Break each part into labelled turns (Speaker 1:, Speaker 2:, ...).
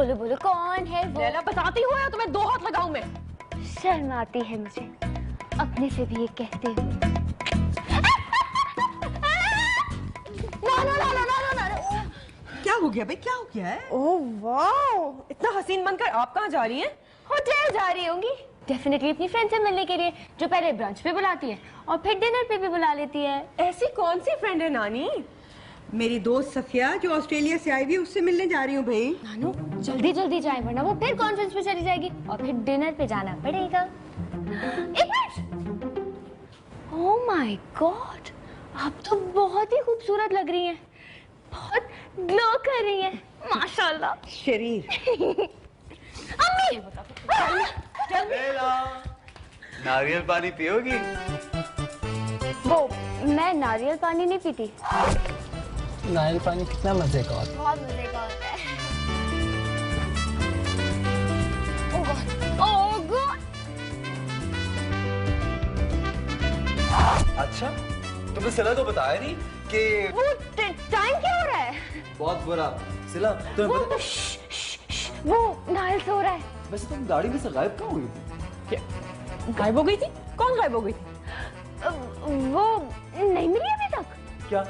Speaker 1: बोलो बोलो कौन है वो?
Speaker 2: लैला बताती हो या तुम्हें 2 हाथ लगाऊं मैं?
Speaker 1: शर्म आती है मुझे अपने से भी ये कहते हुए।
Speaker 2: क्या हो गया भाई, क्या हो गया है? ओह वाह, इतना हसीन बनकर आप कहाँ जा रही हैं?
Speaker 1: होटल जा रही होंगी डेफिनेटली अपनी फ्रेंड से मिलने के लिए, जो पहले ब्रंच पे बुलाती है और फिर डिनर पे भी बुला लेती है।
Speaker 2: ऐसी कौन सी फ्रेंड है नानी? मेरी दोस्त सफिया जो ऑस्ट्रेलिया से आई हुई, उससे मिलने जा रही हूँ भाई।
Speaker 1: नानू जल्दी जल्दी जाए वरना वो फिर कॉन्फ्रेंस पे चली जाएगी और फिर डिनर पे जाना पड़ेगा। एक मिनट, ओह माय गॉड, आप तो बहुत ही खूबसूरत लग रही हैं, बहुत ग्लो कर रही हैं, माशाल्लाह।
Speaker 2: शरीर।
Speaker 1: अम्मी
Speaker 3: नारियल पानी पियोगी?
Speaker 1: वो मैं नारियल पानी नहीं पीती।
Speaker 4: नारियल पानी कितना मजे का होता है।
Speaker 1: बहुत मजे का होता है। ओह गॉड, ओह गॉड।
Speaker 3: अच्छा, तुमने सिला को बताया नहीं कि
Speaker 1: वो टाइम क्या हो रहा है?
Speaker 3: बहुत बुरा। सिला तुम्हें पता?
Speaker 1: वो नारियल से हो रहा है।
Speaker 3: वैसे तुम गाड़ी में से गायब कहाँ हुई थी?
Speaker 2: क्या गायब हो गई थी? कौन गायब हो गई थी?
Speaker 1: वो नहीं मिली अभी तक।
Speaker 3: क्या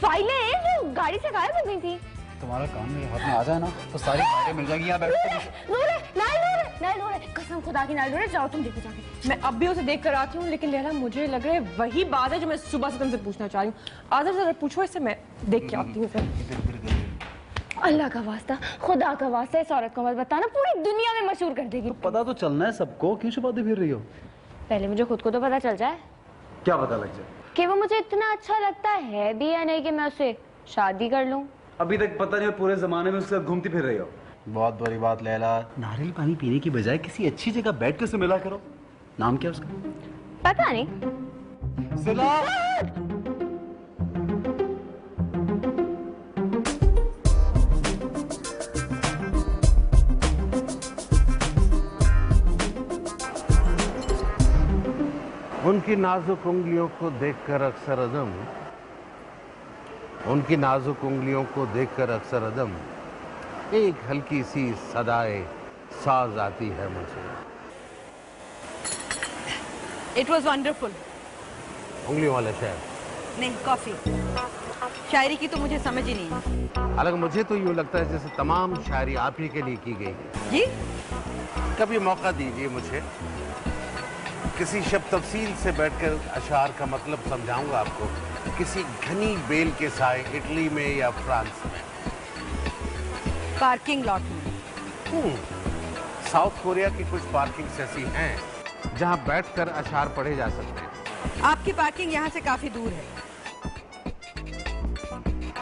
Speaker 1: फाइलें वो गाड़ी से गायब हो गई थी।
Speaker 3: तुम्हारा काम मेरे हाथ में आ जाए ना तो सारी फाइलें मिल जाएंगी। यहाँ बैठ
Speaker 1: कसम खुदा की नारियल, जाओ तुम देखो जाके।
Speaker 2: मैं अब भी उसे देख कर आती हूँ, लेकिन लैला मुझे लग रहा है वही बात है जो मैं सुबह से तुमसे पूछना चाह रही हूँ। आदर से पूछो इससे, मैं देख के आती हूँ फिर।
Speaker 1: अल्लाह का वास्ता, खुदा का वास्ता, इस औरत को मत बताना, पूरी दुनिया में मशहूर कर देगी।
Speaker 3: तो पता तो चलना है सबको, क्यों छुपाते फिर रही हो?
Speaker 1: पहले मुझे खुद को तो पता चल जाए।
Speaker 3: क्या पता लग जाए?
Speaker 1: कि वो मुझे इतना अच्छा लगता है भी या नहीं कि मैं उससे शादी कर लूं।
Speaker 3: अभी तक पता नहीं, और पूरे जमाने में उसके साथ घूमती फिर रही हो। बहुत बड़ी बात लैला, नारियल पानी पीने की बजाय किसी अच्छी जगह बैठ के उसे मिला करो। नाम क्या उसका?
Speaker 1: पता नहीं।
Speaker 3: सिला।
Speaker 5: उनकी नाजुक उंगलियों को देखकर अक्सर अदम, उनकी नाजुक उंगलियों को देखकर अक्सर अदम एक हल्की सी सदाए साज आती है मुझे।
Speaker 2: It was wonderful.
Speaker 5: उंगलियों वाला शायर
Speaker 2: नहीं, कॉफी। शायरी की तो मुझे समझ ही नहीं है।
Speaker 5: हालांकि मुझे तो यूँ लगता है जैसे तमाम शायरी आप ही के लिए की गई है।
Speaker 2: जी?
Speaker 5: कभी मौका दीजिए मुझे, किसी शब तफसील से बैठकर अशार का मतलब समझाऊंगा आपको, किसी घनी बेल के साए इटली में या फ्रांस में।
Speaker 2: पार्किंग लॉट में।
Speaker 5: साउथ कोरिया की कुछ पार्किंग्स ऐसी हैं जहां बैठकर अशार पढ़े जा सकते हैं।
Speaker 2: आपकी पार्किंग यहाँ से काफी दूर है।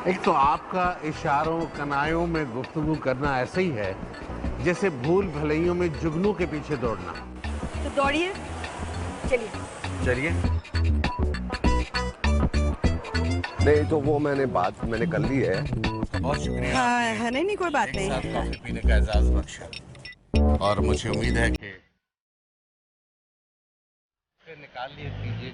Speaker 5: एक तो आपका इशारों कनायों में गुफ्तगू करना ऐसा ही है जैसे भूल भलैयों में जुगनू के पीछे दौड़ना।
Speaker 2: तो दौड़िए, चलिए।
Speaker 5: चलिए।
Speaker 6: नहीं तो वो मैंने कर ली है।
Speaker 5: बहुत शुक्रिया।
Speaker 2: हाँ, नहीं कोई बात नहीं।
Speaker 5: साथ कॉफी पीने का एजाज बख्शा, और मुझे उम्मीद है कि निकाल लिए कीजिए।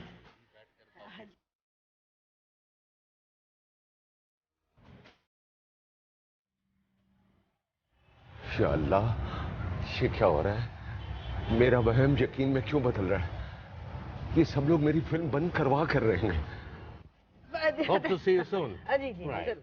Speaker 6: या अल्लाह, ये क्या हो रहा है? मेरा वहम यकीन में क्यों बदल रहा है? ये सब लोग मेरी फिल्म बंद करवा कर रहे हैं।
Speaker 5: Hope to see you soon.
Speaker 2: Ji,
Speaker 5: Right.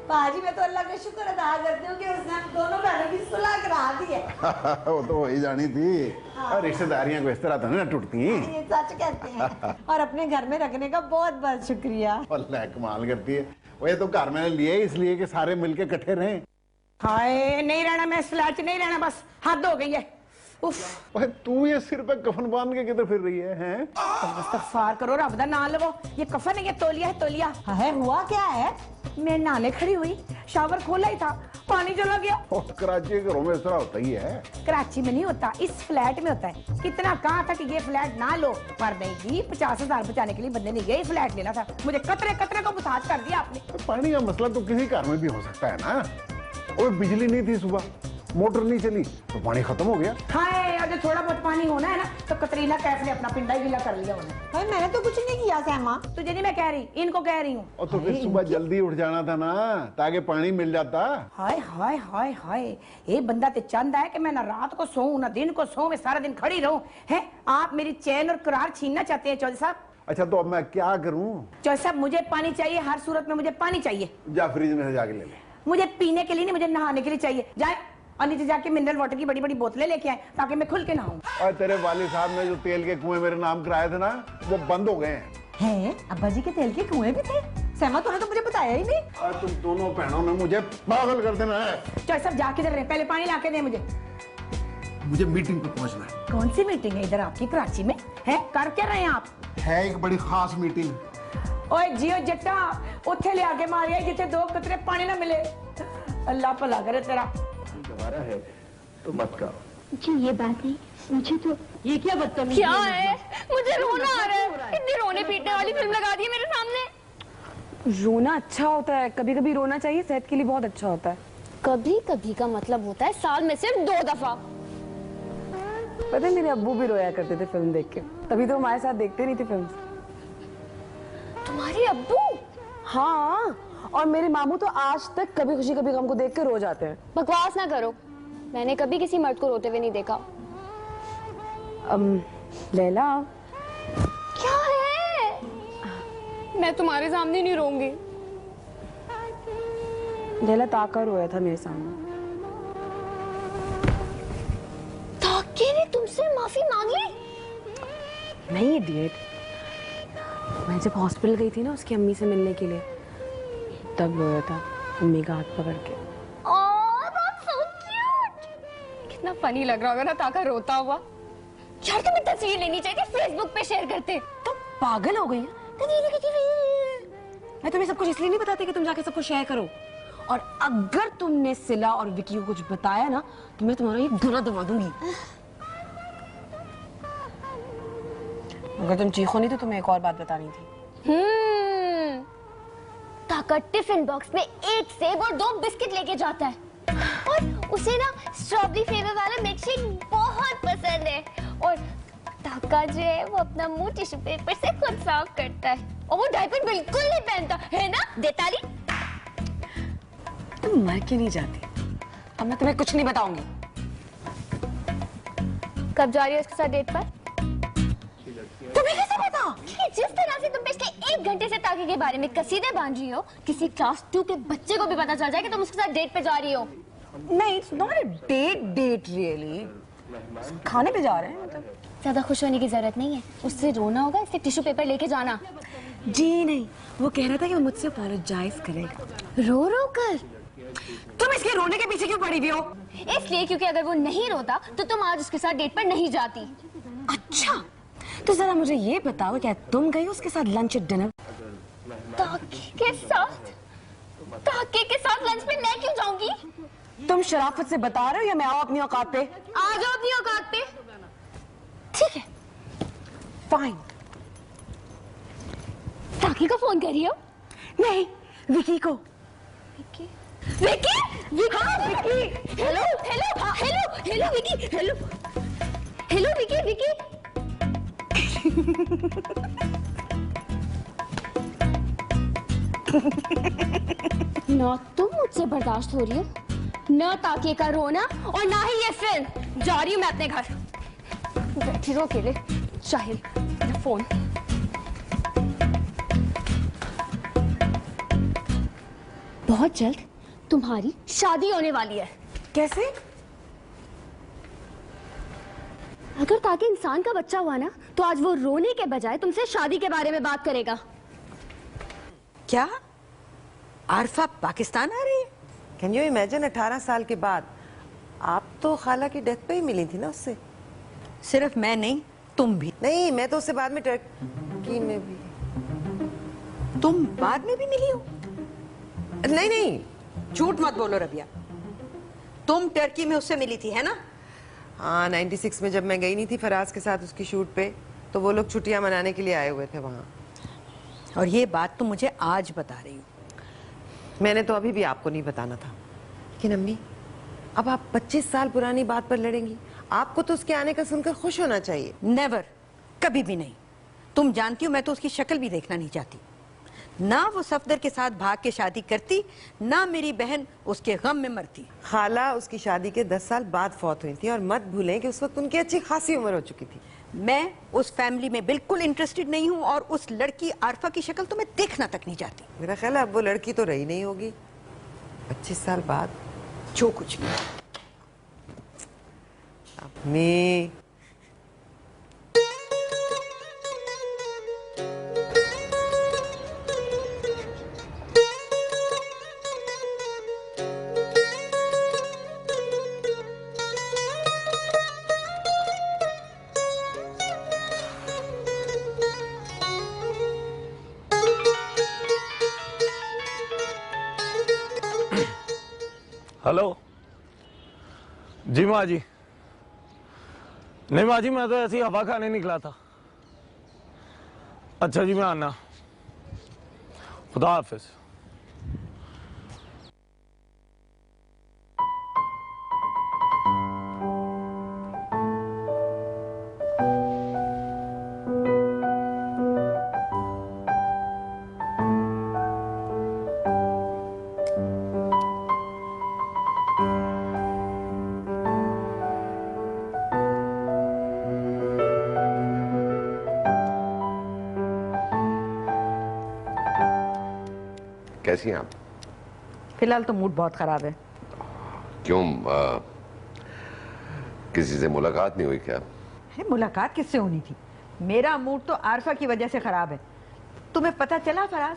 Speaker 7: पाजी, मैं तो अल्लाह का शुक्र अदा करती हूँ कि उसने हम दोनों बहनों की सुलह करा दी है।
Speaker 8: वो तो वही जानी थी। और रिश्तेदारियां को इस तरह तो नहीं टूटती।
Speaker 7: ये सच कहते हैं। और अपने घर में रखने का बहुत बहुत शुक्रिया।
Speaker 8: अल्लाह कमाल करती है। वो ये तो घर में लिए इसलिए कि सारे मिलके इकट्ठे रहें।
Speaker 7: हाय, नहीं रहना, मैं इस फ्लैट नहीं रहना, बस हद हो गई है। उफ।
Speaker 8: ओए तू ये सिर पे कफन बांध के किधर फिर रही है? हैं?
Speaker 7: इस्तग़फ़ार करो, रब दा नाम लो। ये कफन है, ये तौलिया है, तौलिया है। हुआ क्या है? मैं नहाने खड़ी हुई, शावर खोला ही था, पानी चला गया।
Speaker 8: कराची के घरों में इस तरह होता ही है।
Speaker 7: कराची में नहीं होता, इस फ्लैट में होता है। कितना कहा था कि ये फ्लैट ना लो, पर नहीं जी, 50,000 बचाने के लिए बंदे ने यही फ्लैट लेना था। मुझे कतरे कतरे को मुताज कर दिया आपने।
Speaker 8: पानी का मसला तो किसी घर में भी हो सकता है ना। और बिजली नहीं थी सुबह, मोटर नहीं चली तो पानी खत्म हो गया।
Speaker 7: हाय, अगर थोड़ा बहुत पानी होना है ना तो कतरीना कैफ ने अपना पिंडा ही गीला कर लिया उन्हें।
Speaker 9: भाई मैंने तो कुछ नहीं किया सहमा।
Speaker 7: तुझे नहीं मैं कह रही, इनको कह रही हूँ।
Speaker 8: और तो फिर सुबह जल्दी उठ जाना था ना ताकि पानी मिल जाता।
Speaker 7: हाय हाय हाय हाय, ये बंदा तो चाहता है कि मैं ना रात को सोऊं ना दिन को सोऊं, मैं सारा दिन खड़ी रहूं। हैं, आप मेरी चैन और करार छीनना चाहते हैं चौधरी साहब।
Speaker 8: अच्छा तो अब मैं क्या करूं?
Speaker 7: चौधरी साहब मुझे पानी चाहिए, हर सूरत में मुझे पानी चाहिए।
Speaker 8: जा फ्रिज में से जाके ले ले।
Speaker 7: मुझे पीने के लिए नहीं, मुझे नहाने के लिए चाहिए। जाए और नीचे जाके मिनरल वाटर की बड़ी बड़ी बोतलें लेके आए ताकि मैं खुल के नहाऊं।
Speaker 8: और तेरे वालिद साहब ने जो तेल के कुएं मेरे नाम कराए थे ना, वो बंद हो गए हैं।
Speaker 9: हैं, अब्बा जी के तेल के कुएं भी थे? सहमा तूने तो मुझे बताया ही नहीं।
Speaker 8: और तुम दोनों बहनों ने मुझे पागल कर देना है।
Speaker 7: चौधरी साहब जा किधर रहे, पहले पानी लाके दे मुझे।
Speaker 8: मुझे मीटिंग पे पहुंचना है।
Speaker 7: कौन सी मीटिंग है इधर आपकी कराची में? है, कर क्या रहे हैं आप?
Speaker 8: है एक बड़ी खास मीटिंग।
Speaker 7: ओए जियो जट्टा, उठे ले आके मारिया जिथे दो कतरे पानी ना मिले। अल्लाह भला करे तेरा।
Speaker 8: दोबारा है तो मत करो
Speaker 1: जी, ये बात नहीं, मुझे तो
Speaker 9: ये क्या बदतमीजी
Speaker 1: क्या है, मुझे रोना आ रहा है। इतनी रोने पीटने वाली फिल्म लगा दी है मेरे सामने।
Speaker 2: रोना अच्छा होता है, कभी कभी रोना चाहिए, सेहत के लिए बहुत अच्छा होता है।
Speaker 1: कभी कभी का मतलब होता है साल में सिर्फ 2 दफा।
Speaker 2: पता है मेरे अब्बू भी रोया करते थे फिल्म देख के, तभी तो हमारे साथ देखते नहीं थे फिल्म।
Speaker 1: तुम्हारे अब्बू?
Speaker 2: हाँ, और मेरे मामू तो आज तक कभी खुशी कभी गम को देख के रो जाते हैं।
Speaker 1: बकवास ना करो, मैंने कभी किसी मर्द को रोते हुए नहीं देखा।
Speaker 2: लैला,
Speaker 1: क्या है?
Speaker 2: मैं तुम्हारे सामने नहीं रोऊंगी। लैला, ताका रोया था मेरे सामने।
Speaker 1: ताके ने तुमसे माफी मांग ली?
Speaker 2: नहीं इडियट, मैं जब हॉस्पिटल गई थी ना उसकी अम्मी से मिलने के लिए, तब रोया था अम्मी का हाथ पकड़ के।
Speaker 1: Oh, that's so cute.
Speaker 2: कितना फनी लग रहा होगा ना ताका रोता हुआ।
Speaker 1: यार तुम्हें तस्वीर लेनी चाहिए, फेसबुक पे शेयर करते।
Speaker 2: तो पागल हो गई है? मैं तुम्हें सब कुछ इसलिए नहीं बताती कि तुम जाके सबको शेयर करो, और अगर तुमने सिला और विकी को कुछ बताया ना तो मैं तुम्हारा ये गला दबा दूंगी। अगर तुम चीखो नहीं तो तुम्हें एक और बात बतानी थी।
Speaker 1: ताका टिफिन बॉक्स में 1 सेब और 2 बिस्किट लेके जाता है, और उसे ना स्ट्रॉबेरी फ्लेवर वाला मिल्क शेक बहुत पसंद है। और ताका जो है वो अपना मुंह टिश्यू पेपर से खुद साफ करता है, और वो डायपर बिल्कुल नहीं पहनता है ना देताली।
Speaker 2: तुम मर के नहीं जाती। अब मैं तुम्हें कुछ नहीं बताऊंगी।
Speaker 1: कब जा रही है उसके साथ डेट पर? तुम्हें कैसे पता कि जिस तरह से तुम पिछले 1 घंटे से ताके के बारे में कसीदे बांध रही हो, किसी क्लास 2 के बच्चे को भी पता चल जाए कि तुम उसके साथ डेट पे जा रही हो।
Speaker 2: नहीं, नॉट अ डेट रियली। खाने पे जा रहे हैं मतलब।
Speaker 1: ज्यादा खुश होने की जरूरत नहीं है, उससे रोना होगा, इसलिए टिश्यू पेपर लेके जाना।
Speaker 2: जी नहीं, वो कह रहा था कि वो मुझसे अपोलोजाइज करेगा।
Speaker 1: रो रो कर?
Speaker 2: तुम इसके रोने के पीछे क्यों पड़ी हुई हो?
Speaker 1: इसलिए क्योंकि अगर वो नहीं रोता तो तुम आज उसके साथ डेट पर नहीं जाती।
Speaker 2: अच्छा, तो जरा मुझे ये बताओ, क्या तुम गई उसके साथ लंच डिनर?
Speaker 1: ताके के साथ? ताके के साथ लंच पे मैं क्यों जाऊंगी?
Speaker 2: तुम शराफत से बता रहे हो या मैं आओ अपनी औकात पे?
Speaker 1: आ जाओ अपनी औकात पे। ठीक है,
Speaker 2: फाइन।
Speaker 1: ताके को फोन करियो।
Speaker 2: नहीं, विकी को।
Speaker 1: विकी? विकी? विकी? हाँ, Vicky. Hello hello hello hello Vicky, hello hello Vicky, Vicky. ना तुम मुझसे बर्दाश्त हो रही हो, ना ताके का रोना, और ना ही ये फिल्म। जा रही हूँ मैं अपने घर। बैठी रहो अकेले, जाहिल। फोन। बहुत जल्द तुम्हारी शादी होने वाली है।
Speaker 2: कैसे?
Speaker 1: अगर ताकि इंसान का बच्चा हुआ ना तो आज वो रोने के बजाय तुमसे शादी के बारे में बात करेगा।
Speaker 9: क्या आरफा पाकिस्तान आ रही है? Can you imagine? 18 साल के बाद। आप तो खाला की डेथ पे ही मिली थी ना उससे? सिर्फ मैं नहीं, तुम भी। नहीं, मैं तो उससे बाद में टर्की में भी। तुम बाद में भी मिली हो? नहीं नहीं, झूठ मत बोलो रबिया, तुम टर्की में उससे मिली थी, है ना? हाँ, 96 में जब मैं गई नहीं थी फराज के साथ उसकी शूट पे, तो वो लोग छुट्टियां मनाने के लिए आए हुए थे वहां। और ये बात तो मुझे आज बता रही हो। मैंने तो अभी भी आपको नहीं बताना था। लेकिन अम्मी, अब आप 25 साल पुरानी बात पर लड़ेंगी? आपको तो उसके आने का सुनकर खुश होना चाहिए।
Speaker 7: नेवर, कभी भी नहीं। तुम जानती हो मैं तो उसकी शक्ल भी देखना नहीं चाहती। ना वो सफदर के साथ भाग के शादी करती, ना मेरी बहन उसके गम में मरती।
Speaker 9: खाला उसकी शादी के 10 साल बाद फौत हुई थी, और मत भूलें कि उस वक्त उनकी अच्छी खासी उम्र हो चुकी थी।
Speaker 7: मैं उस फैमिली में बिल्कुल इंटरेस्टेड नहीं हूँ, और उस लड़की आरफा की शक्ल तो मैं देखना तक नहीं चाहती।
Speaker 9: मेरा ख्याल है अब वो लड़की तो रही नहीं होगी 25 साल बाद।
Speaker 7: जो कुछ भी।
Speaker 9: अपनी
Speaker 4: हेलो जी माँ जी। नहीं माँ जी, मैं तो ऐसी हवा खाने निकला था। अच्छा जी, मैं आना। खुदा हाफिज।
Speaker 6: कैसी हैं आप?
Speaker 7: फिलहाल तो मूड बहुत खराब है।
Speaker 6: क्यों, किसी से मुलाकात नहीं हुई क्या?
Speaker 7: है, मुलाकात किससे होनी थी? मेरा मूड तो आरफा की वजह से खराब है। तुम्हें पता चला फराज?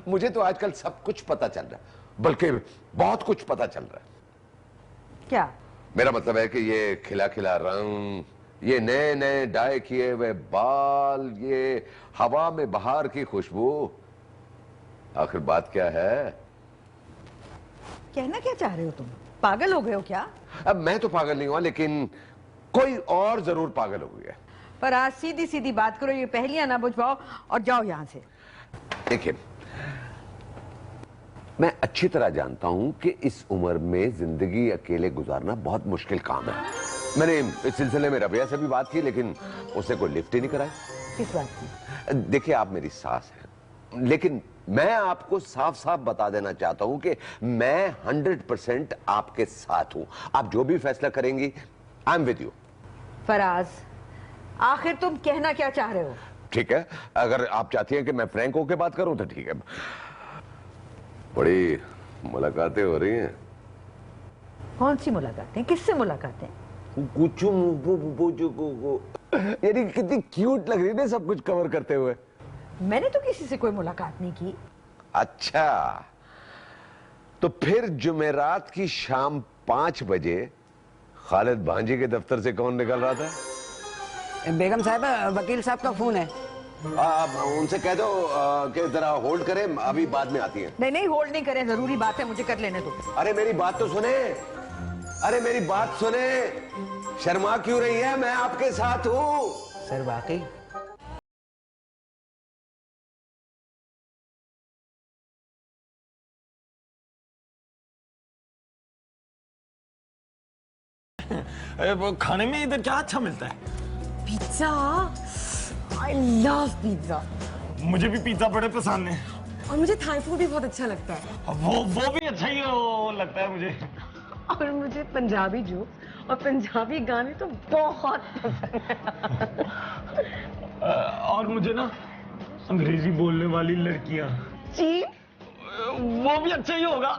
Speaker 6: मुझे तो आजकल सब कुछ पता चल रहा है, बल्कि बहुत कुछ पता चल रहा है।
Speaker 7: क्या?
Speaker 6: मेरा मतलब है कि ये खिला खिला रंग, ये नए नए डाई किए हुए बाल, ये हवा में बहार की खुशबू, आखिर बात क्या है?
Speaker 7: कहना क्या चाह रहे हो तुम? पागल हो गए हो क्या?
Speaker 6: अब मैं तो पागल नहीं हुआ, लेकिन कोई और जरूर पागल हो गया।
Speaker 7: पर आज सीधी सीधी बात करो, ये पहेलियां ना बुझवाओ और जाओ यहां से।
Speaker 6: देखिए, मैं अच्छी तरह जानता हूं कि इस उम्र में जिंदगी अकेले गुजारना बहुत मुश्किल काम है। मैंने इस सिलसिले में रबिया से भी बात की, लेकिन उसने कोई लिफ्ट ही नहीं कराई।
Speaker 7: किस बात की?
Speaker 6: देखिए, आप मेरी सास हैं, लेकिन मैं आपको साफ साफ बता देना चाहता हूं कि मैं 100% आपके साथ हूं। आप जो भी फैसला करेंगी, I am with you.
Speaker 7: Faraz, आखिर तुम कहना क्या चाह रहे हो?
Speaker 6: ठीक है, अगर आप चाहती हैं कि मैं फ्रैंक होकर बात करूं तो ठीक है। बड़ी मुलाकातें हो रही हैं।
Speaker 7: कौन सी मुलाकातें? किससे मुलाकातें?
Speaker 6: कुछ यानी कितनी क्यूट लग रही है ना सब कुछ कवर करते हुए।
Speaker 7: मैंने तो किसी से कोई मुलाकात नहीं की।
Speaker 6: अच्छा, तो फिर जुमेरात की शाम 5 बजे खालिद भांजी के दफ्तर से कौन निकल रहा था?
Speaker 10: बेगम साहब, वकील साहब का फोन है।
Speaker 6: आप उनसे कह दो कि जरा होल्ड करें, अभी बाद में आती हैं।
Speaker 7: नहीं नहीं, होल्ड नहीं करें, जरूरी बात है, मुझे कर लेने दो।
Speaker 6: अरे मेरी बात तो सुने, अरे मेरी बात सुने, शर्मा क्यों रही है? मैं आपके साथ हूं।
Speaker 10: सर वाकई
Speaker 4: वो खाने में इधर क्या अच्छा मिलता है?
Speaker 2: Pizza, I love pizza.
Speaker 4: मुझे भी पिज्जा बड़े पसंद है,
Speaker 2: और मुझे थाई फूड भी बहुत अच्छा लगता है।
Speaker 4: वो भी अच्छा ही लगता है मुझे।
Speaker 2: और मुझे पंजाबी जोक्स और पंजाबी गाने तो बहुत पसंद है।
Speaker 4: और मुझे ना अंग्रेजी बोलने वाली लड़कियां,
Speaker 2: जी,
Speaker 4: वो भी अच्छा ही होगा।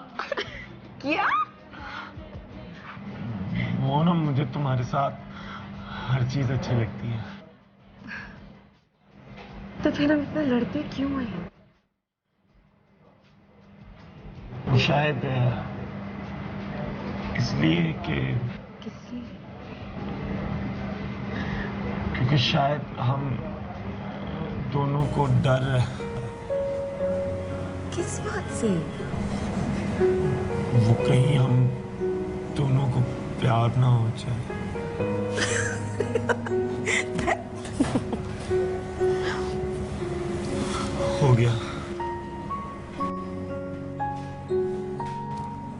Speaker 2: क्या?
Speaker 4: वो ना, मुझे तुम्हारे साथ हर चीज अच्छी लगती है।
Speaker 2: तो फिर हम इतना लड़ते क्यों हैं?
Speaker 4: शायद इसलिए कि क्योंकि शायद हम दोनों को डर है।
Speaker 2: किस बात से?
Speaker 4: वो कहीं हम दोनों को प्यार ना हो जाए। हो गया।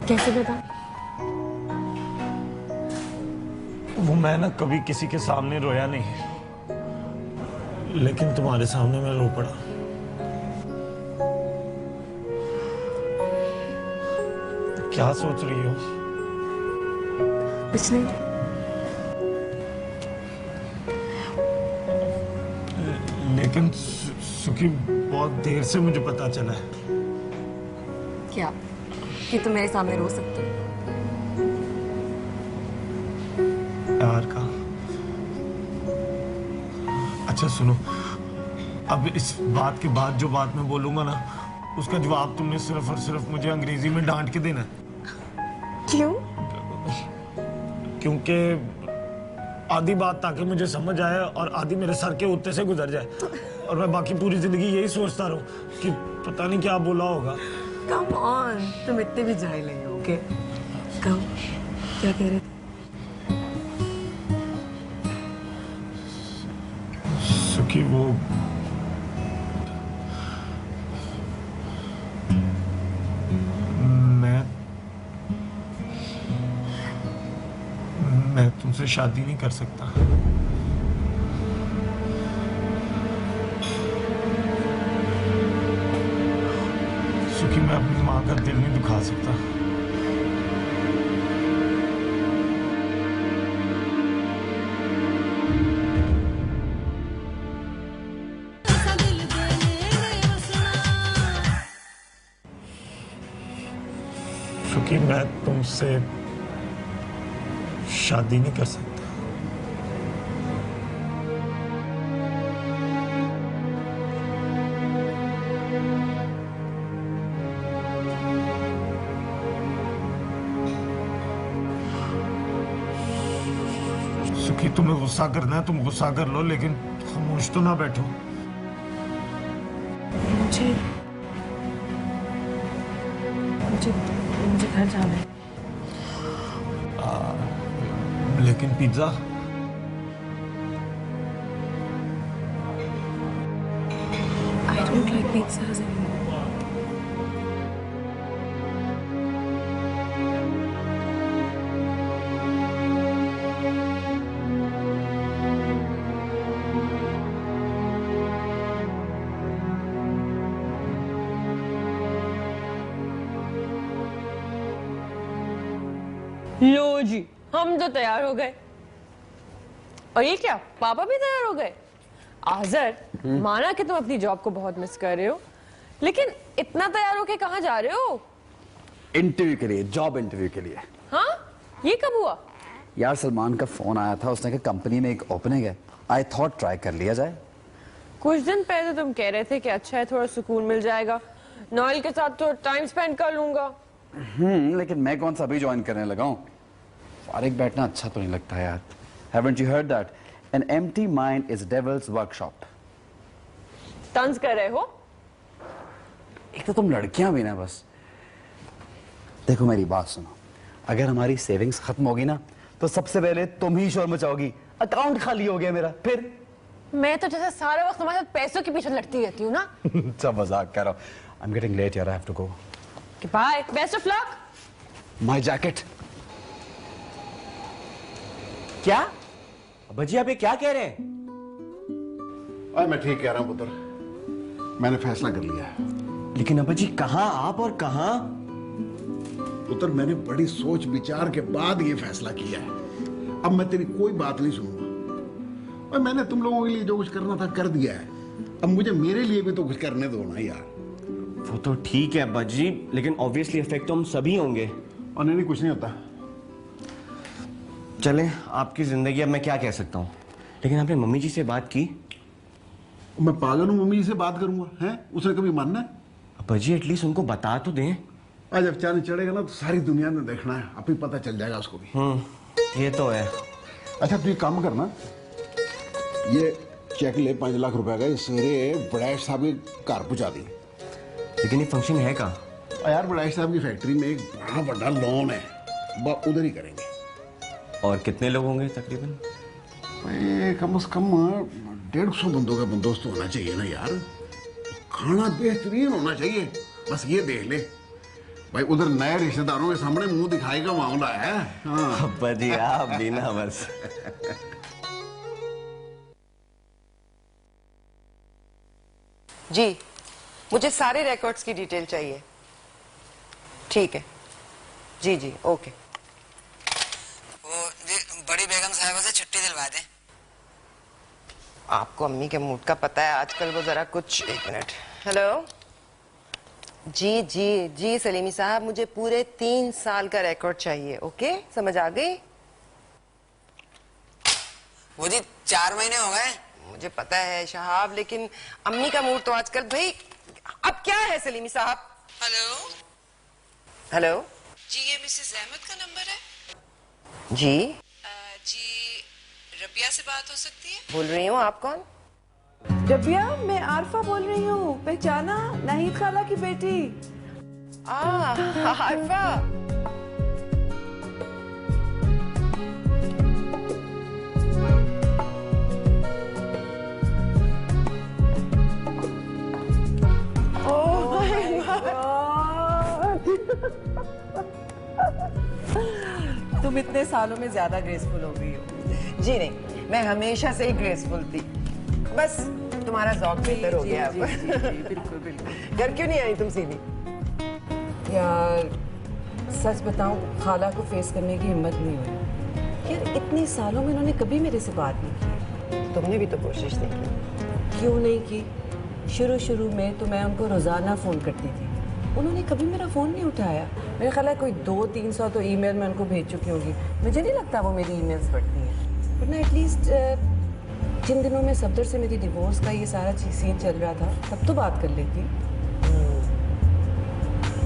Speaker 2: कैसे बता?
Speaker 4: वो मैं ना कभी किसी के सामने रोया नहीं, लेकिन तुम्हारे सामने मैं रो पड़ा। क्या सोच रही हो?
Speaker 2: कुछ नहीं।
Speaker 4: लेकिन सुखी, बहुत देर से मुझे पता चला है।
Speaker 2: क्या? कि तुम मेरे सामने रो सकते हो?
Speaker 4: प्यार का। अच्छा सुनो, अब इस बात के बाद जो बात मैं बोलूंगा ना, उसका जवाब तुमने सिर्फ और सिर्फ मुझे अंग्रेजी में डांट के देना है।
Speaker 2: क्यों?
Speaker 4: क्योंकि आधी बात ताकि मुझे समझ आए और आधी मेरे सर के उत्ते से गुजर जाए, और मैं बाकी पूरी जिंदगी यही सोचता रहूं कि पता नहीं क्या बोला होगा।
Speaker 2: Come on, तुम इतने भी जाहिल नहीं हो, ओके? कहो, क्या कह रहे थे?
Speaker 4: सुखी, वो मैं तुमसे शादी नहीं कर सकता। सुखी, मैं अपनी माँ का दिल नहीं दुखा सकता। सुखी, मैं तुमसे शादी नहीं कर सकता। सुखी, तुम्हें गुस्सा करना है, तुम गुस्सा कर लो, लेकिन खामोश तो ना बैठो।
Speaker 2: मुझे घर जाना है।
Speaker 4: लेकिन pizza?
Speaker 2: I don't like pizzas anymore.
Speaker 11: लो जी, हम तो तैयार हो गए। और ये क्या, पापा भी तैयार हो गए? आज़र, माना कि तुम अपनी जॉब को बहुत मिस कर रहे हो, लेकिन इतना तैयार होके कहाँ जा रहे हो?
Speaker 3: इंटरव्यू के लिए, जॉब इंटरव्यू के लिए।
Speaker 11: हाँ, ये कब हुआ?
Speaker 3: यार सलमान का फोन आया था, उसने कहा कंपनी में एक ओपनिंग है, आई थॉट ट्राई कर लिया जाए।
Speaker 11: कुछ दिन पहले तुम कह रहे थे कि अच्छा है, थोड़ा सुकून मिल जाएगा, नॉयल के साथ तो टाइम स्पेंड कर लूंगा।
Speaker 3: लेकिन मैं कौन सा अभी ज्वाइन करने लगा हूँ? फारिग बैठना अच्छा तो नहीं लगता यार। Haven't you heard that? An empty mind is devil's workshop.
Speaker 11: तंज कर रहे हो?
Speaker 3: एक तो तुम लड़कियां भी ना, बस देखो मेरी बात सुनो, अगर हमारी सेविंग्स खत्म होगी ना तो सबसे पहले तुम ही शोर मचाओगी, अकाउंट खाली हो गया मेरा। फिर
Speaker 11: मैं तो जैसे सारे वक्त तुम्हारे साथ पैसों के पीछे लड़ती रहती हूँ ना।
Speaker 3: सब मजाक कर रहा हूँ। I'm getting late यार, I have to go.
Speaker 11: Bye, best of luck.
Speaker 3: My jacket.
Speaker 12: क्या अब्बाजी, आप ये क्या कह रहे हैं?
Speaker 8: मैं ठीक कह रहा हूं पुत्र, मैंने फैसला कर लिया है।
Speaker 12: लेकिन अब्बाजी, कहां आप और कहां?
Speaker 8: पुत्र, मैंने बड़ी सोच विचार के बाद ये फैसला किया है। अब मैं तेरी कोई बात नहीं सुनूंगा। और मैंने तुम लोगों के लिए जो कुछ करना था कर दिया है, अब मुझे मेरे लिए भी तो कुछ करने दो ना यार।
Speaker 12: वो तो ठीक है अब्बाजी, लेकिन ऑब्वियसली इफेक्ट तो हम सभी होंगे।
Speaker 8: और नहीं कुछ नहीं होता।
Speaker 12: चले, आपकी जिंदगी, अब मैं क्या कह सकता हूँ। लेकिन आपने मम्मी जी से बात की?
Speaker 8: मैं पागल हूँ मम्मी जी से बात करूंगा? हैं, उसने कभी मानना है?
Speaker 12: अब्बाजी एटलीस्ट उनको बता तो दें।
Speaker 8: आज जब चांद चढ़ेगा ना तो सारी दुनिया में देखना है, आप ही पता चल जाएगा उसको भी।
Speaker 12: ये तो है।
Speaker 8: अच्छा तू एक काम करना, ये चेक ले 5 लाख रुपए का, सवेरे बड़ैश साहब के घर पहुंचा दी।
Speaker 12: लेकिन ये फंक्शन है कहाँ?
Speaker 8: यार बड़ैश साहब की फैक्ट्री में एक बड़ा बड़ा लॉन है, उधर ही करेंगे।
Speaker 12: और कितने लोग होंगे तकरीबन?
Speaker 8: कम से कम 150 बंदों का बंदोबस्त होना चाहिए ना यार। खाना बेहतरीन होना चाहिए, बस ये देख ले। भाई उधर नए रिश्तेदारों के सामने मुंह दिखाई का मामला है। हाँ।
Speaker 12: अब्बा जी आप भी ना बस।
Speaker 9: जी मुझे सारे रिकॉर्ड्स की डिटेल चाहिए। ठीक है जी जी ओके।
Speaker 10: वो बड़ी बेगम साहिबा से छुट्टी दिलवा दें।
Speaker 9: आपको अम्मी के मूड का पता है आजकल, वो जरा कुछ। एक मिनट। हेलो जी जी जी सलीमी साहब, मुझे पूरे 3 साल का रिकॉर्ड चाहिए। ओके समझ आ गई।
Speaker 10: वो जी 4 महीने हो गए।
Speaker 9: मुझे पता है शहाब, लेकिन अम्मी का मूड तो आजकल भाई। अब क्या है सलीमी साहब?
Speaker 10: हेलो
Speaker 9: हेलो
Speaker 10: जी, ये मिसेस अहमद का नंबर है
Speaker 9: जी।
Speaker 10: जी रबिया से बात हो सकती है?
Speaker 9: बोल रही हूँ, आप कौन?
Speaker 13: रबिया, मैं आरफा बोल रही हूँ। पहचाना? नाहिद खाला की बेटी।
Speaker 9: आरफा।
Speaker 13: तुम इतने सालों में ज्यादा ग्रेसफुल हो गई हो।
Speaker 9: जी नहीं, मैं हमेशा से ही ग्रेसफुल थी, बस तुम्हारा ज़ौक बेहतर हो गया अब।
Speaker 13: बिल्कुल बिल्कुल।
Speaker 9: घर क्यों नहीं आई तुम सीधी?
Speaker 13: यार सच बताऊं, खाला को फेस करने की हिम्मत नहीं हुई। यार इतने सालों में उन्होंने कभी मेरे से बात नहीं की।
Speaker 9: तुमने भी तो कोशिश नहीं की।
Speaker 13: क्यों नहीं की? शुरू में तो मैं उनको रोजाना फोन करती थी, उन्होंने कभी मेरा फ़ोन नहीं उठाया। मेरा ख्याल है कोई 200-300 तो ईमेल मैं उनको भेज चुकी होगी। मुझे नहीं लगता वो मेरी ईमेल्स पढ़ती हैं, वरना एटलीस्ट जिन दिनों में सफदर से मेरी डिवोर्स का ये सारा सीन चल रहा था तब तो बात कर लेती।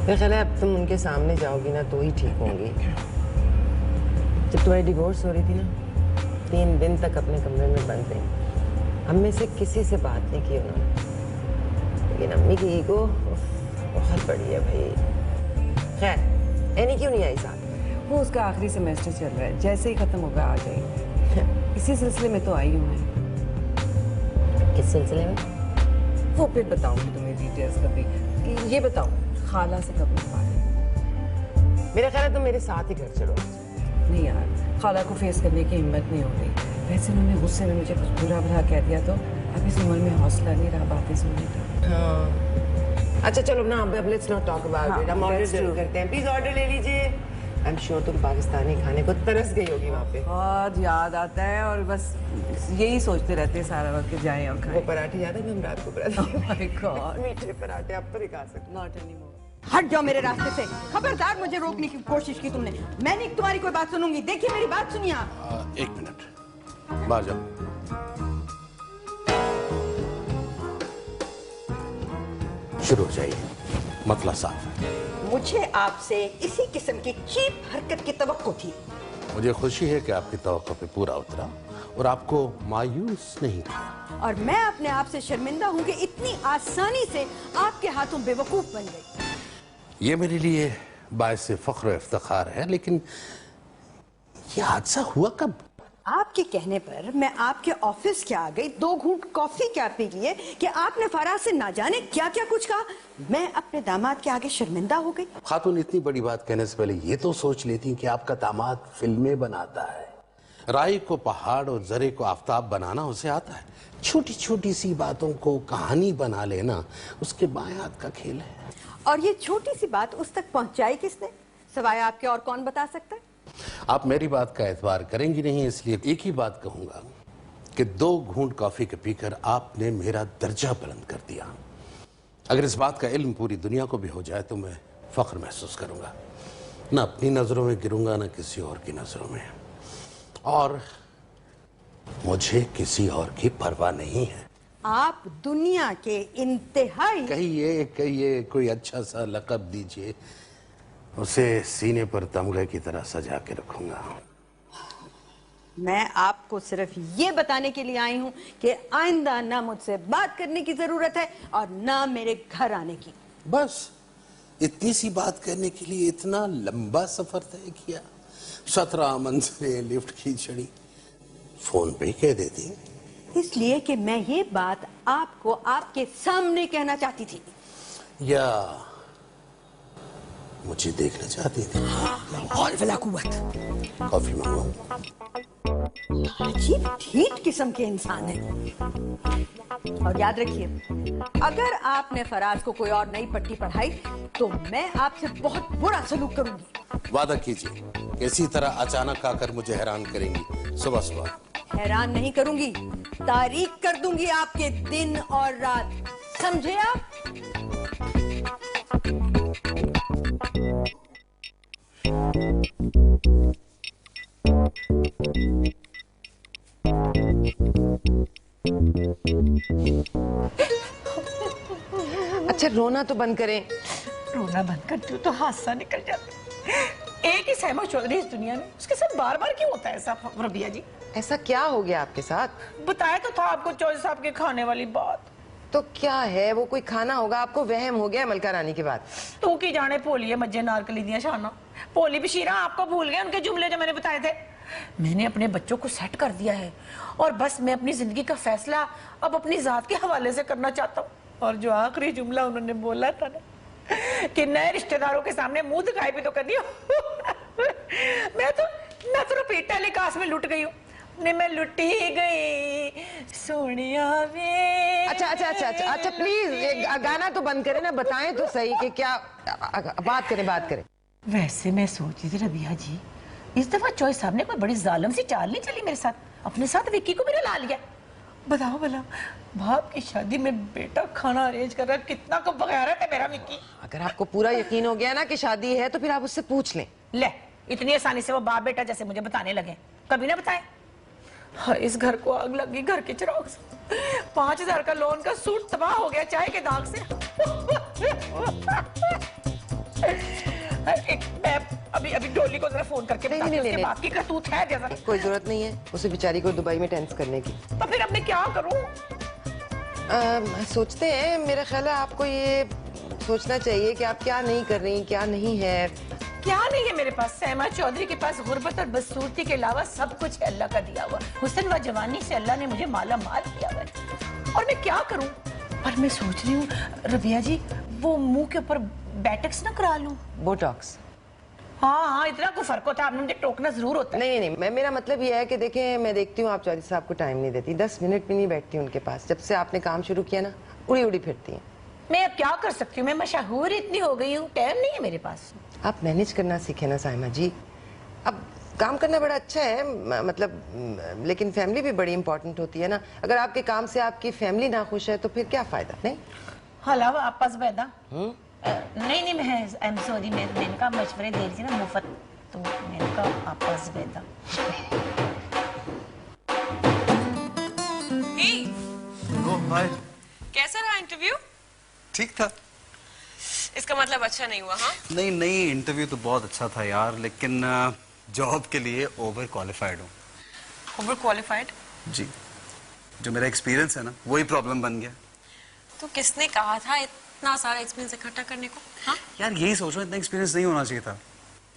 Speaker 9: मेरा ख्याल है अब तुम उनके सामने जाओगी ना तो ही ठीक होंगी। जब तुम्हारी डिवोर्स हो रही थी ना, 3 दिन तक अपने कमरे में बंद रही। हम में से किसी से बात नहीं की उन्होंने, लेकिन अम्मी की ईगो बहुत बड़ी है भाई। खैर एनी क्यों नहीं आई साथ?
Speaker 13: वो उसका आखिरी सेमेस्टर चल रहा है, जैसे ही ख़त्म होगा आ जाएगी। इसी सिलसिले में तो आई हूँ मैं।
Speaker 9: किस सिलसिले में?
Speaker 13: वो फिर बताऊँगी तुम्हें डिटेल्स कभी। ये बताओ, खाला से कब मिल पा रही?
Speaker 9: मेरा ख्याल है तुम मेरे साथ ही घर चलो।
Speaker 13: नहीं यार, खाला को फेस करने की हिम्मत नहीं हो रही। वैसे उन्होंने गुस्से में मुझे कुछ बुरा भला कह दिया तो अब इस उम्र में हौसला नहीं रहा बातें सुनने का।
Speaker 9: हाँ अच्छा चलो ना, अब let's not talk about it. हम ऑर्डर करते हैं, प्लीज ऑर्डर ले लीजिए। आई एम श्योर तुम पाकिस्तानी खाने को तरस गई होगी वहाँ पे।
Speaker 13: बहुत याद आता है और बस यही सोचते रहते हैं सारा वक्त कि जाएं और खाएं।
Speaker 9: वो पराठे याद है हम रात को
Speaker 13: पराठे
Speaker 9: मीठे पराठे आप तो नहीं खा सकते।
Speaker 13: Not anymore.
Speaker 7: हट जाओ मेरे रास्ते से। खबरदार, मुझे रोकने की कोशिश की तुमने। मैं नहीं तुम्हारी कोई बात सुनूंगी। देखिए मेरी बात सुनिए आप।
Speaker 5: 1 मिनट बाहर जाओ। शुरू हो जाइए, मतला साफ है।
Speaker 7: मुझे आपसे इसी किस्म की चीप हरकत की तवक्को थी।
Speaker 5: मुझे खुशी है कि आपकी तवक्को पे पूरा उतरा और आपको मायूस नहीं किया।
Speaker 7: और मैं अपने आप से शर्मिंदा हूँ कि इतनी आसानी से आपके हाथों बेवकूफ बन गई।
Speaker 5: ये मेरे लिए बायस फख्र और इफ्तिखार है, लेकिन ये हादसा हुआ कब?
Speaker 7: आपके कहने पर मैं आपके ऑफिस क्या आ गई, 2 घूंट कॉफी क्या पी लिए कि आपने फराज से ना जाने क्या क्या कुछ कहा। मैं अपने दामाद के आगे शर्मिंदा हो गई।
Speaker 5: खातून इतनी बड़ी बात कहने से पहले ये तो सोच लेती कि आपका दामाद फिल्में बनाता है। राई को पहाड़ और जरे को आफताब बनाना उसे आता है। छोटी छोटी सी बातों को कहानी बना लेना उसके बाएं हाथ का खेल है।
Speaker 7: और ये छोटी सी बात उस तक पहुंचाई किसने, सिवाय आपके और कौन बता सकता है?
Speaker 5: आप मेरी बात का एतबार करेंगी नहीं, इसलिए एक ही बात कहूंगा कि 2 घूंट कॉफी के पीकर आपने मेरा दर्जा बुलंद कर दिया। अगर इस बात का इल्म पूरी दुनिया को भी हो जाए तो मैं फख्र महसूस करूंगा। ना अपनी नजरों में गिरूंगा, ना किसी और की नजरों में। और मुझे किसी और की परवाह नहीं है।
Speaker 7: आप दुनिया के इंतहाई
Speaker 5: कहिए कोई अच्छा सा लक़ब दीजिए, उसे सीने पर तमगे की तरह सजा के रखूंगा।
Speaker 7: मैं आपको सिर्फ ये बताने के लिए आई हूं कि आइंदा ना मुझसे बात करने की जरूरत है और ना मेरे घर आने की।
Speaker 5: बस इतनी सी बात करने के लिए इतना लंबा सफर तय किया? 17 मंजिलें, लिफ्ट की चढ़ी, फोन पे कह देती।
Speaker 7: इसलिए कि मैं ये बात आपको आपके सामने कहना चाहती थी।
Speaker 5: या मुझे देखना चाहती थी।
Speaker 7: और भला कुव्वत।
Speaker 5: कॉफी मंगवाऊं?
Speaker 7: अजीब ढीठ किस्म के इंसान है। और याद रखिए, अगर आपने फराज को कोई और नई पट्टी पढ़ाई तो मैं आपसे बहुत बुरा सलूक करूंगी।
Speaker 5: वादा कीजिए इसी तरह अचानक आकर मुझे हैरान करेंगी सुबह सुबह।
Speaker 7: हैरान नहीं करूंगी, तारीख कर दूंगी आपके दिन और रात, समझे आप?
Speaker 9: अच्छा रोना तो बंद करें।
Speaker 14: रोना बंद करती हूँ तो हादसा निकल जाता। एक ही सहमा चौधरी इस दुनिया में, उसके साथ बार बार क्यों होता है ऐसा रबिया जी?
Speaker 9: ऐसा क्या हो गया आपके साथ?
Speaker 14: बताया तो था आपको चौधरी साहब के खाने वाली बात।
Speaker 9: तो क्या है वो? कोई खाना होगा, आपको वहम हो गया मलका रानी के बाद।
Speaker 14: तू की जाने पोलिए मज्जे नारकली दिया शाना। पोली बशीरा आपको भूल गए उनके जुमले जो मैंने बताए थे। मैंने अपने बच्चों को सेट कर दिया है और बस मैं अपनी जिंदगी का फैसला अब अपनी जात के हवाले से करना चाहता हूँ। और जो आखिरी जुमला उन्होंने बोला था ना कि नए रिश्तेदारों के सामने मुंह दिखाई भी तो कर दिया मैं तो रिपीट टेलीकास्ट में लुट गई हूँ। मैं लुटी गई सोनिया वे।
Speaker 9: अच्छा प्लीज गाना तो बंद करें ना, बताएं तो सही कि क्या बात करें।
Speaker 14: वैसे मैं सोच रही थी रबिया जी, इस दफा चौधरी साहब ने कोई बड़ी जालिम सी चाल नहीं चली मेरे साथ, अपने साथ विक्की को मेरा ला लिया। बताओ भला, बाप की शादी में बेटा खाना अरेंज कर रहा, कितना को बगैरत है मेरा विक्की।
Speaker 9: अगर आपको पूरा यकीन हो गया ना कि शादी है तो फिर आप उससे पूछ लें।
Speaker 14: ले, इतनी आसानी से वो बाप बेटा जैसे मुझे बताने लगे, कभी ना बताए। हाँ, इस घर को आग लगी घर के चिराग से। 5000 का लोन का सूट तबाह हो गया चाय के दाग से। मैं अभी डोली को जरा फोन करके बताती हूं, उसके बाप की करतूत है जैसा।
Speaker 9: कोई जरूरत नहीं है उसे बेचारी को दुबई में टेंस करने की।
Speaker 14: तो फिर अब मैं क्या करूं?
Speaker 9: सोचते हैं, मेरा ख्याल है आपको ये सोचना चाहिए कि आप क्या नहीं कर रही, क्या नहीं है।
Speaker 14: क्या नहीं है मेरे पास? सहमा चौधरी के पास गुर्बत और बदसूरती के अलावा सब कुछ है अल्लाह का दिया हुआ। हुस्न व जवानी से अल्लाह ने मुझे माला माल किया हुआ है और मैं क्या करूं? पर मैं सोच रही हूँ रबिया जी, वो मुंह के ऊपर बैटक्स ना करा लूं।
Speaker 9: बोटॉक्स?
Speaker 14: हाँ, इतना कोई फर्क होता है, आपने मुझे टोकना जरूर होता है।
Speaker 9: नहीं, मेरा मतलब ये है कि देखें, मैं देखती हूँ आप चौधरी साहब को टाइम नहीं देती, 10 मिनट भी नहीं बैठती उनके पास। जब से आपने काम शुरू किया ना, उड़ी फिरती हैं।
Speaker 14: मैं अब क्या कर सकती हूँ? मैं मशहूर इतनी हो गई हूँ, टाइम नहीं है मेरे पास।
Speaker 9: आप मैनेज करना सीखे ना साइमा जी। अब काम करना बड़ा अच्छा है, मतलब, लेकिन फैमिली भी बड़ी इंपॉर्टेंट होती है ना। अगर आपके काम से आपकी फैमिली ना खुश है तो फिर क्या फायदा? नहीं
Speaker 14: हला आप पास बैदा नहीं मैं आई एम सॉरी, मैंने कहा मशवरे दे रही थी ना मुफ्त, तो मैंने कहा आप पास बैदा।
Speaker 15: हाय,
Speaker 11: कैसा रहा इंटरव्यू?
Speaker 15: ठीक था।
Speaker 11: इसका मतलब अच्छा नहीं हुआ? हाँ,
Speaker 3: नहीं, इंटरव्यू तो बहुत अच्छा था यार, लेकिन जॉब के लिए ओवर क्वालिफाइड हूँ।
Speaker 11: Overqualified?
Speaker 3: जी, जो मेरा एक्सपीरियंस है ना, वही प्रॉब्लम बन गया।
Speaker 11: तो किसने कहा था इतना सारा एक्सपीरियंस इकट्ठा करने को? हाँ
Speaker 3: यार, यही सोच रहा हूँ, इतना एक्सपीरियंस नहीं होना चाहिए था।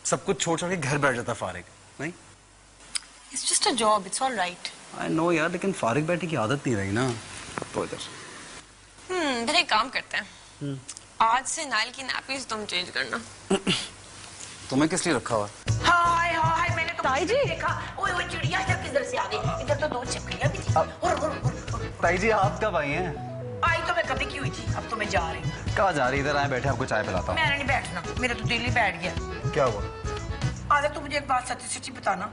Speaker 3: सब कुछ छोड़ के घर बैठ जाता फारिग। नहीं,
Speaker 11: it's just a job, it's all right.
Speaker 3: I know यार, लेकिन फारिग बैठने की आदत नहीं रही ना, तो इधर।
Speaker 11: फिर एक काम करते हैं, आज से नाइल की नैपीज तुम चेंज करना।
Speaker 3: तुम्हें किस लिए रखा हुआ?
Speaker 14: हाय हाय, मैंने तो ताई जी देखा। ओए ओए, चिड़िया क्या किधर से आ गई? इधर तो 2 छिपकलियां भी थी। और
Speaker 3: ताई जी, आप कब आई हैं?
Speaker 14: आई तो मैं कभी की हुई थी, अब तो मैं जा रही हूँ।
Speaker 3: कहाँ जा रही? इधर आए बैठे, आपको चाय पिलाता हूँ।
Speaker 14: मैंने नहीं बैठना, मेरा तो दिल ही बैठ गया।
Speaker 3: क्या हुआ?
Speaker 14: आदर, तू मुझे एक बात सच्ची सच्ची बताना।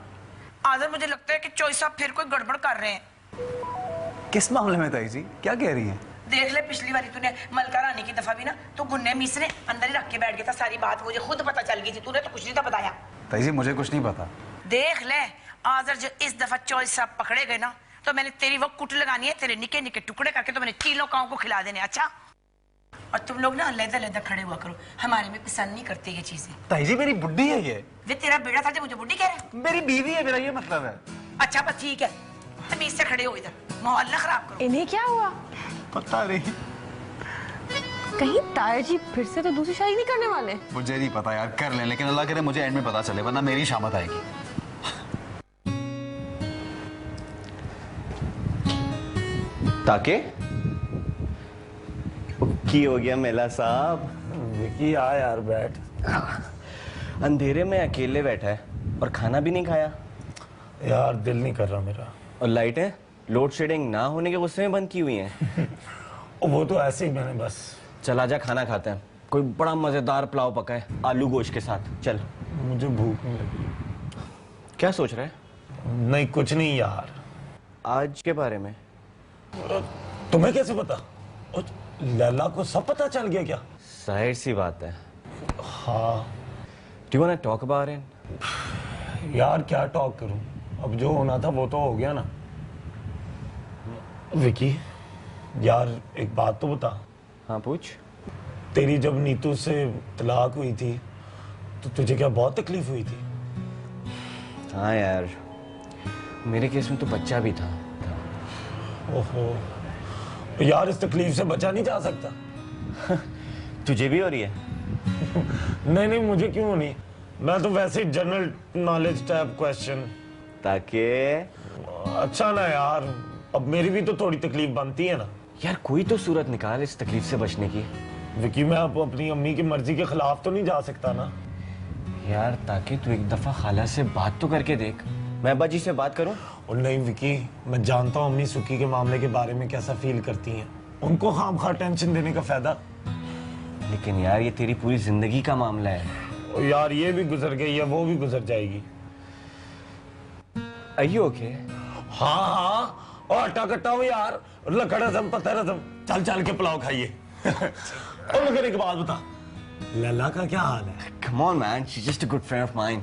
Speaker 14: आदर, मुझे लगता है कि चौधरी साहब फिर कोई गड़बड़ कर रहे हैं।
Speaker 3: किस मामले में ताई जी, क्या कह रही हैं?
Speaker 14: देख ले, पिछली बारी तूने मलका रानी की दफा भी ना तो गुन्ने मिसने अंदर ही रख के बैठ गया था। सारी बात मुझे खुद पता चल गई थी, तूने तो कुछ नहीं था बताया।
Speaker 3: ताई जी, मुझे कुछ नहीं पता।
Speaker 14: देख ले आदर, जो इस दफा चौधरी साहब पकड़े गए ना, तो मैंने तेरी वो कुट लगानी है, तेरे निके निके टुकड़े करके तो मैंने तीनों काओं को खिला देने। अच्छा, और तुम लोग ना अलग-अलग खड़े हुआ करो, हमारे में पसंद नहीं करते ये चीजें।
Speaker 3: ताई जी, मेरी बुड्ढी है ये।
Speaker 14: वे तेरा बेड़ा था जो मुझे बुड्ढी कह रहा है?
Speaker 3: मेरी बीवी है, मेरा ये मतलब है।
Speaker 14: अच्छा बस ठीक है, तमीज से खड़े हो, इधर माहौल ना खराब करो।
Speaker 2: इन्हें क्या हुआ?
Speaker 3: पता नहीं,
Speaker 2: कहीं ताया जी फिर से तो दूसरी शादी नहीं करने वाले?
Speaker 3: मुझे नहीं पता यार, कर लें, लेकिन अल्लाह करे मुझे एंड में पता चले, वरना मेरी शामत आएगी।
Speaker 12: ताके की हो गया मेला साहब?
Speaker 4: विकी आ यार, बैठ।
Speaker 12: अंधेरे में अकेले बैठा है और खाना भी नहीं खाया।
Speaker 4: यार दिल नहीं कर रहा मेरा।
Speaker 12: और लाइटें लोड शेडिंग ना होने के गुस्से में बंद की हुई हैं।
Speaker 4: वो तो ऐसे ही मैंने बस।
Speaker 12: चल आजा खाना खाते हैं, कोई बड़ा मजेदार पुलाव पका है आलू गोश्त के साथ। चल।
Speaker 4: मुझे भूख नहीं लगी।
Speaker 12: क्या सोच रहा है?
Speaker 4: नहीं कुछ नहीं यार।
Speaker 12: आज के बारे में
Speaker 4: तुम्हें कैसे पता? लैला को सब पता चल गया क्या?
Speaker 12: जाहिर सी बात है।
Speaker 4: हाँ।
Speaker 12: Do you wanna talk about it?
Speaker 4: यार क्या टॉक करूं, अब जो होना था वो तो हो गया ना। विकी यार एक बात तो बता।
Speaker 12: हाँ पूछ।
Speaker 4: तेरी जब नीतू से तलाक हुई थी तो तुझे क्या बहुत तकलीफ हुई थी?
Speaker 12: हाँ यार, मेरे केस में तो बच्चा भी था।
Speaker 4: ओहो यार, इस तकलीफ से बचा नहीं जा सकता।
Speaker 12: तुझे भी हो रही है?
Speaker 4: नहीं नहीं, मुझे क्यों होनी, मैं तो वैसे ही जनरल नॉलेज टाइप क्वेश्चन।
Speaker 12: ताकि
Speaker 4: अच्छा ना यार, अब मेरी भी तो थोड़ी तकलीफ बनती है ना।
Speaker 12: यार कोई तो सूरत निकाल इस तकलीफ से बचने की।
Speaker 4: विकी मैं अब अपनी अम्मी की मर्जी के खिलाफ तो नहीं जा सकता ना।
Speaker 12: यार ताकि तू एक दफा खाला से बात तो करके देख। मैं अब्बा जी से बात करूं?
Speaker 4: और नहीं विकी, मैं जानता हूँ अम्मी सुक्की के मामले के बारे में कैसा फील करती हैं। उनको खामखा टेंशन देने का फायदा।
Speaker 12: लेकिन यार ये तेरी पूरी जिंदगी का मामला है।
Speaker 4: और यार ये भी गुजर गई है, वो भी गुजर जाएगी।
Speaker 12: Are you okay?
Speaker 4: हाँ हाँ, और आटा कट्टा हो यार, लकड़ रसम पत्थर रसम, चल चल के पुलाव खाइए। और मगर एक बात बता, लैला का क्या हाल है?
Speaker 12: Come on man, she's just a good friend of mine.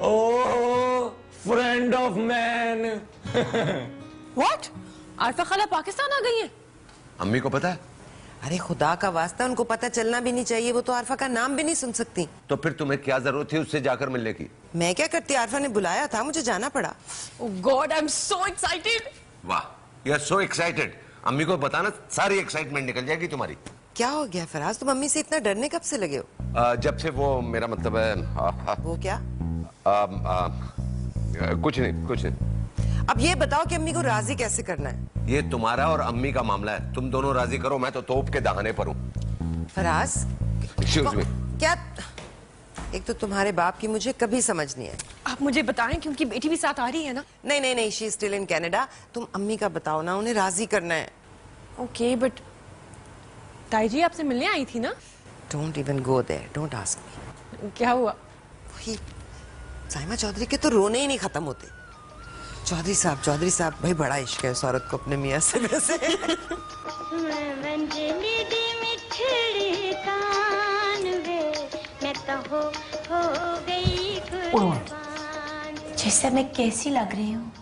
Speaker 4: Oh, friend of man.
Speaker 11: What? Arfa खाला पाकिस्तान आ गई है?
Speaker 9: अम्मी को पता है? अरे खुदा का वास्ता, उनको पता चलना भी नहीं चाहिए। वो तो आरफा का नाम भी नहीं सुन सकती।
Speaker 6: तो फिर तुम्हें क्या जरूरत थी उससे जाकर मिलने की?
Speaker 9: मैं क्या करती, आरफा ने बुलाया था, मुझे जाना पड़ा।
Speaker 11: Oh God, I'm so excited.
Speaker 6: वाह, यू आर सो एक्साइटेड। अम्मी को बताना, सारी एक्साइटमेंट निकल जाएगी तुम्हारी।
Speaker 9: क्या हो गया फराज, तुम अम्मी से इतना डरने कब से लगे हो?
Speaker 6: जब से वो, मेरा मतलब है
Speaker 9: वो क्या?
Speaker 6: कुछ नहीं।
Speaker 9: अब ये बताओ कि अम्मी को राजी कैसे करना है?
Speaker 6: ये तुम्हारा और अम्मी का मामला है, तुम दोनों राजी करो, मैं तो तोप के दहाने पर हूँ।
Speaker 9: Faraz
Speaker 6: excuse me.
Speaker 9: क्या? एक तो तुम्हारे बाप की मुझे कभी समझ नहीं है।
Speaker 11: आप मुझे बताएं कि उनकी बेटी भी साथ आ रही है ना?
Speaker 9: नहीं, she is still in Canada. तुम अम्मी का बताओ ना, उन्हें राजी करना है।
Speaker 11: ओके बट ताई जी आपसे मिलने आई थी ना?
Speaker 9: Don't even go there, don't ask me.
Speaker 11: क्या हुआ?
Speaker 9: वही साइमा चौधरी के तो रोने ही नहीं खत्म होते। चौधरी साहब भाई, बड़ा इश्क है उस औरत को अपने मियां से। वैसे
Speaker 14: जैसे मैं कैसी लग रही हूँ?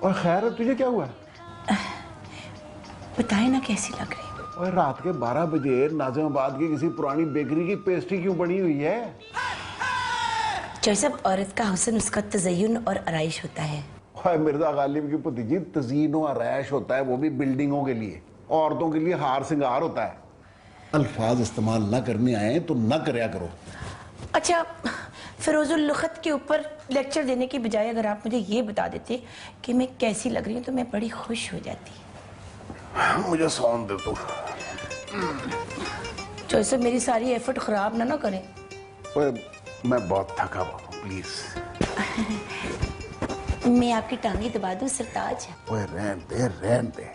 Speaker 8: और खैर तुझे क्या हुआ?
Speaker 14: बताए ना कैसी लग रही हूँ।
Speaker 8: और रात के 12 बजे नाजिमाबाद की किसी पुरानी बेकरी की पेस्ट्री क्यों बनी हुई है?
Speaker 14: जैसे औरत का हुस्न उसका तज़य्युन और आराइश होता है।
Speaker 8: मिर्जा गालिब की भतीजी, तज़य्युन और आराइश होता है वो भी बिल्डिंगों के लिए, औरतों के लिए हार सिंगार होता है। अल्फाज इस्तेमाल ना करने आए तो ना करया करो।
Speaker 14: अच्छा, फिरोजुल लुग़त के ऊपर लेक्चर देने की बजाय अगर आप मुझे ये बता देते कि मैं कैसी लग रही हूँ तो मैं बड़ी खुश हो जाती।
Speaker 8: मुझे सौंप दे तू।
Speaker 14: जैसे मेरी सारी एफर्ट खराब ना करें।
Speaker 8: मैं बहुत थका हुआ हूँ, प्लीज।
Speaker 14: मैं आपकी टांगे दबा दूं सरताज?
Speaker 8: रहन दे,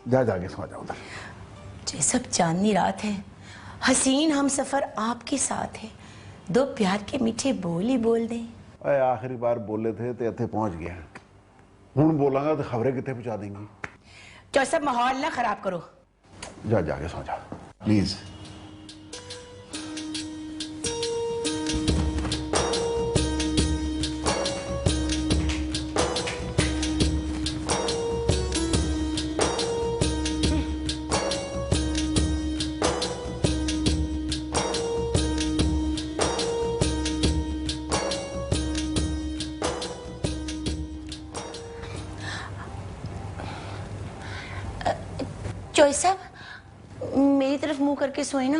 Speaker 8: जाके सो जा उधर।
Speaker 14: जैसे चांदनी रात है, हसीन हम सफर आपके साथ है, दो प्यार के मीठे बोल ही बोल दें।
Speaker 8: आखिरी बार बोले थे तो इतने पहुंच गया, हूं बोलांगा तो खबरें कितने पहुंचा देंगी।
Speaker 14: जैसे माहौल ना खराब करो।
Speaker 8: जाके सो जा प्लीज।
Speaker 14: चोई साहब, मेरी तरफ मुंह करके सोए ना,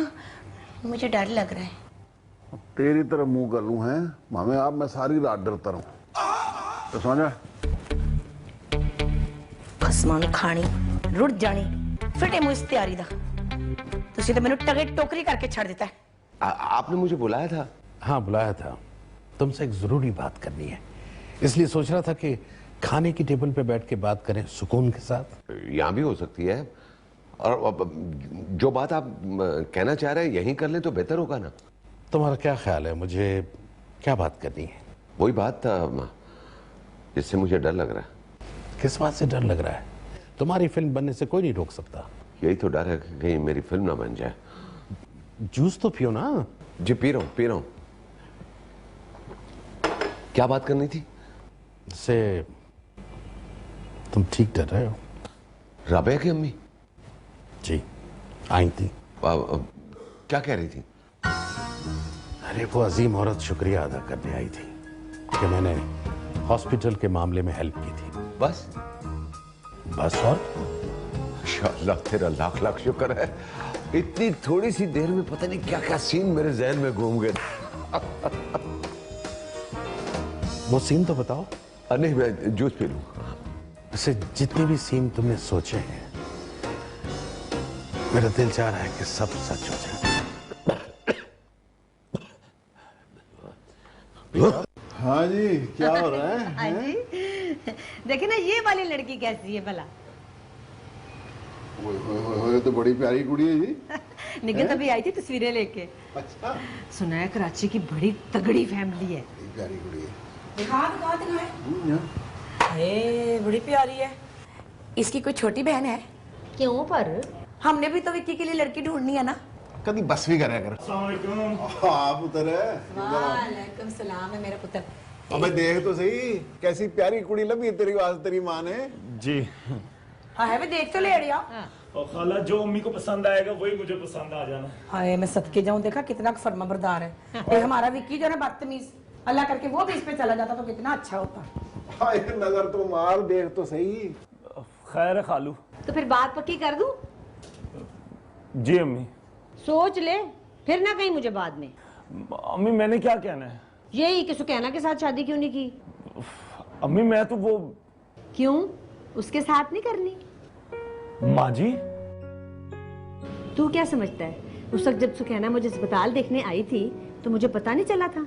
Speaker 14: मुझे डर लग रहा है।
Speaker 8: तेरी तरफ मुंह कर लूं है मामे, आप मैं सारी रात डरता रहूं तो सो जा।
Speaker 14: खसमान खानी रुड़ जानी फिटे मुझ तैयारी दा। तुसी तो मैंने टगे टोकरी करके छड़ दिता है।
Speaker 6: आपने मुझे बुलाया था?
Speaker 5: हाँ बुलाया था, तुमसे एक जरूरी बात करनी है, इसलिए सोच रहा था कि खाने की टेबल पे बैठ के बात करें सुकून के साथ।
Speaker 6: यहाँ भी हो सकती है, और जो बात आप कहना चाह रहे हैं यहीं कर लें तो बेहतर होगा ना।
Speaker 5: तुम्हारा क्या ख्याल है, मुझे क्या बात करनी है?
Speaker 6: वही बात जिससे मुझे डर लग रहा है।
Speaker 5: किस बात से डर लग रहा है? तुम्हारी फिल्म बनने से कोई नहीं रोक सकता।
Speaker 6: यही तो डर है कि कहीं मेरी फिल्म ना बन जाए।
Speaker 5: जूस तो पियो ना।
Speaker 6: जी पी रहा हूं। क्या बात करनी थी?
Speaker 5: से तुम ठीक डर रहे हो।
Speaker 6: राबिया की अम्मी?
Speaker 5: जी आई थी।
Speaker 6: क्या कह रही थी?
Speaker 5: अरे वो अजीम औरत शुक्रिया अदा करने आई थी कि मैंने हॉस्पिटल के मामले में हेल्प की थी।
Speaker 6: बस?
Speaker 5: और
Speaker 6: इंशाअल्लाह तेरा लाख लाख शुक्र है। इतनी थोड़ी सी देर में पता नहीं क्या क्या सीन मेरे जहन में घूम गए।
Speaker 5: वो सीन तो बताओ।
Speaker 6: नहीं मैं जूस पी लूं।
Speaker 5: वैसे जितने भी सीन तुमने सोचे हैं, मेरा दिल चाह रहा है कि सब सच हो जाए।
Speaker 8: हाँ जी, क्या हो रहा है?
Speaker 7: हाँ जी, देखिए ना ये वाली लड़की कैसी है भला।
Speaker 8: ओए तो बड़ी प्यारी कुड़ी है जी।
Speaker 7: निगत अभी आई थी तस्वीरें लेके।
Speaker 8: अच्छा।
Speaker 7: सुना है कराची की बड़ी तगड़ी फैमिली है।
Speaker 8: बड़ी प्यारी कुड़ी है।
Speaker 14: दिखा बड़ी प्यारी है। इसकी कोई छोटी बहन है?
Speaker 7: क्यों पर?
Speaker 14: हमने भी तो विक्की के लिए लड़की ढूंढनी है ना।
Speaker 8: कभी बस भी करे कर। हाँ पुत्र है।
Speaker 14: वालेकुम सलाम है मेरा पुत्र।
Speaker 8: अबे देख तो सही कैसी प्यारी कुड़ी लगी तेरी वास्ते तेरी माँ ने।
Speaker 4: जी
Speaker 14: हाँ है, देख तो ले रही
Speaker 4: और खाला जो अम्मी को पसंद आएगा वही मुझे पसंद आ जाना।
Speaker 14: हाय मैं सदके जाऊं, देखा कितना फर्मा बरदार है। एक हमारा विक्की जो है बदतमीज, अल्लाह करके वो भी इस पे चला जाता तो कितना अच्छा होता।
Speaker 8: हाय नजर तो मार, देख तो सही।
Speaker 4: खैर है खालू।
Speaker 7: तो फिर बात पक्की कर दूं?
Speaker 4: जी अम्मी।
Speaker 7: सोच ले, फिर ना कहीं मुझे बाद में।
Speaker 4: अम्मी मैंने क्या कहना है?
Speaker 7: यही कि सुकैना के साथ शादी क्यों नहीं की?
Speaker 4: अम्मी मैं तो वो।
Speaker 7: क्यों? उसके साथ नहीं करनी?
Speaker 4: माँ जी
Speaker 7: तू क्या समझता है, उस वक्त जब सुकैना मुझे अस्पताल देखने आई थी तो मुझे पता नहीं चला था?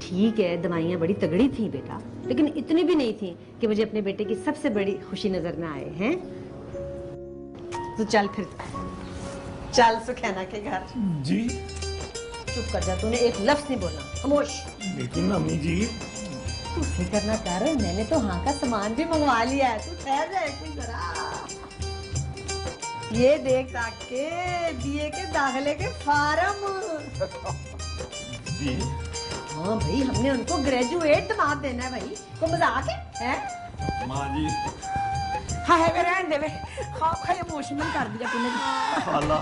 Speaker 7: ठीक है दवाइयाँ बड़ी तगड़ी थी बेटा, लेकिन इतनी भी नहीं थी कि मुझे अपने बेटे की सबसे बड़ी खुशी नजर ना आए हैं। तो चल फिर चल सुकैना के घर।
Speaker 4: जी
Speaker 7: चुप कर जा, तूने एक लफ्ज नहीं बोला, खामोश।
Speaker 4: लेकिन अम्मी जी
Speaker 7: तू फिक्र ना कर, मैंने तो हाँ का सामान भी मंगवा लिया है, तू ठहर जा एक मिनट जरा। ये देख ताके बीए के दाखिले के फार्म।
Speaker 4: जी
Speaker 7: हाँ भाई, हमने उनको ग्रेजुएट दामाद देना है भाई, को मजाक है?
Speaker 4: माँ जी
Speaker 14: हाँ है, रहने दे वे। हाँ इमोशनल कर दिया तूने।
Speaker 4: खाला